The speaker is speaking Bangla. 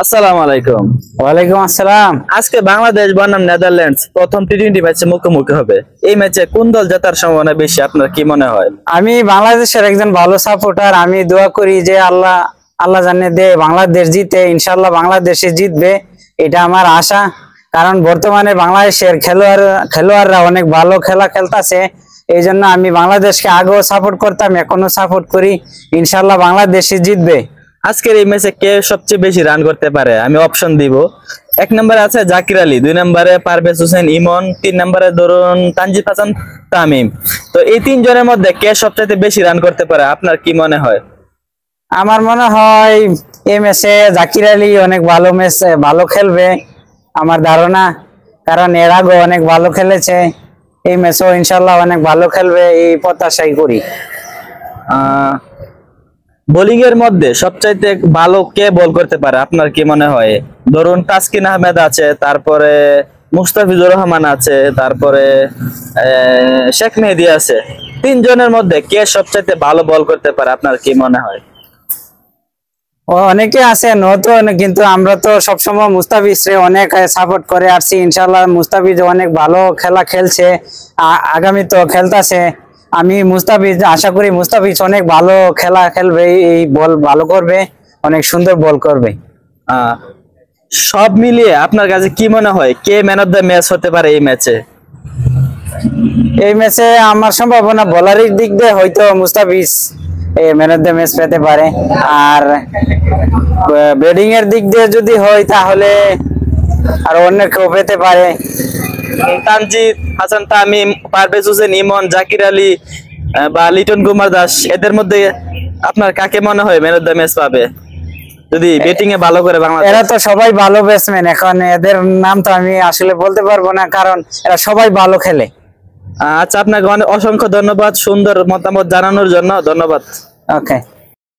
আসসালামু আলাইকুম। ওয়ালাইকুম আসসালাম। আজকে বাংলাদেশ বনাম নেদারল্যান্ডস প্রথম টি-20 ম্যাচে মুখোমুখি হবে। এই ম্যাচে কোন দল জেতার সম্ভাবনা বেশি আপনার কি মনে হয়? আমি বাংলাদেশের একজন ভালো সাপোর্টার। আমি দোয়া করি যে আল্লাহ আল্লাহ জানে দে বাংলাদেশ জিতে, ইনশাল্লাহ বাংলাদেশে জিতবে, এটা আমার আশা। কারণ বর্তমানে বাংলাদেশের খেলোয়াড়রা অনেক ভালো খেলা খেলতেছে, এই জন্য আমি বাংলাদেশকে আগেও সাপোর্ট করতাম, এখনো সাপোর্ট করি। ইনশাল্লাহ বাংলাদেশে জিতবে। আজকের এই ম্যাচে কে সবচেয়ে বেশি রান করতে পারে আমি অপশন দিব। 1 নম্বরে আছে জাকির আলী, 2 নম্বরে পারভেজ হোসেন ইমন, 3 নম্বরে ধরুন তানজিদ হাসান তামিম। তো এই 3 জনের মধ্যে কে সবচেয়ে বেশি রান করতে পারে আপনার কি মনে হয়? আমার মনে হয় এই ম্যাচে জাকির আলী অনেক ভালো খেলবে আমার ধারণা, কারণ এর আগে অনেক ভালো খেলেছে। এই ম্যাচও ইনশাল্লাহ অনেক ভালো খেলবে, এই প্রত্যাশাই করি। বোলিং এর মধ্যে সবচাইতে ভালো কে বল করতে পারে আপনার কি মনে হয়? ধরুন তাসকিন আহমেদ আছে, তারপরে মুস্তাফিজুর রহমান আছে, তারপরে শেখ মেহেদী আছে। 3 জনের মধ্যে কে সবচাইতে ভালো বল করতে পারে আপনার কি মনে হয়? অনেকে আছে নতুন, কিন্তু আমরা তো সবসময় মুস্তাফিজকে অনেক সাপোর্ট করে আসছি। ইনশাল্লাহ মুস্তাফিজ অনেক ভালো খেলা খেলছে, আগামী তো খেলতেছে। আমি আশা করি মুস্তাফিজ অনেক ভালো খেলা খেলবে, এই বল ভালো করবে, অনেক সুন্দর বল করবে। সব মিলিয়ে আপনার কাছে কি মনে হয় কে ম্যান অফ দ্য ম্যাচ হতে পারে এই ম্যাচে? এই ম্যাচে আমার সম্ভাবনা বোলারের দিক দিয়ে হয়তো Mustafiz man of the match পেতে পারে, আর ব্যাটিং এর দিক দিয়ে যদি হয় তাহলে আর অন্য কেউ পেতে পারে। তানজিদ হাসান তামিম, পারভেজ হোসেন ইমন, জাকির আলী বা লিটন কুমার দাস, এদের মধ্যে আপনার কাকে মনে হয় ম্যান অফ দ্য ম্যাচ পাবে যদি ব্যাটিং এ ভালো করে বাংলাদেশ? এরা তো সবাই ভালো ব্যাটসম্যান, এখন এদের নাম তো আমি আসলে বলতে পারবো না, কারণ এরা সবাই ভালো খেলে। আচ্ছা, আপনাকে অসংখ্য ধন্যবাদ সুন্দর মতামত জানানোর জন্য। ধন্যবাদ। ওকে।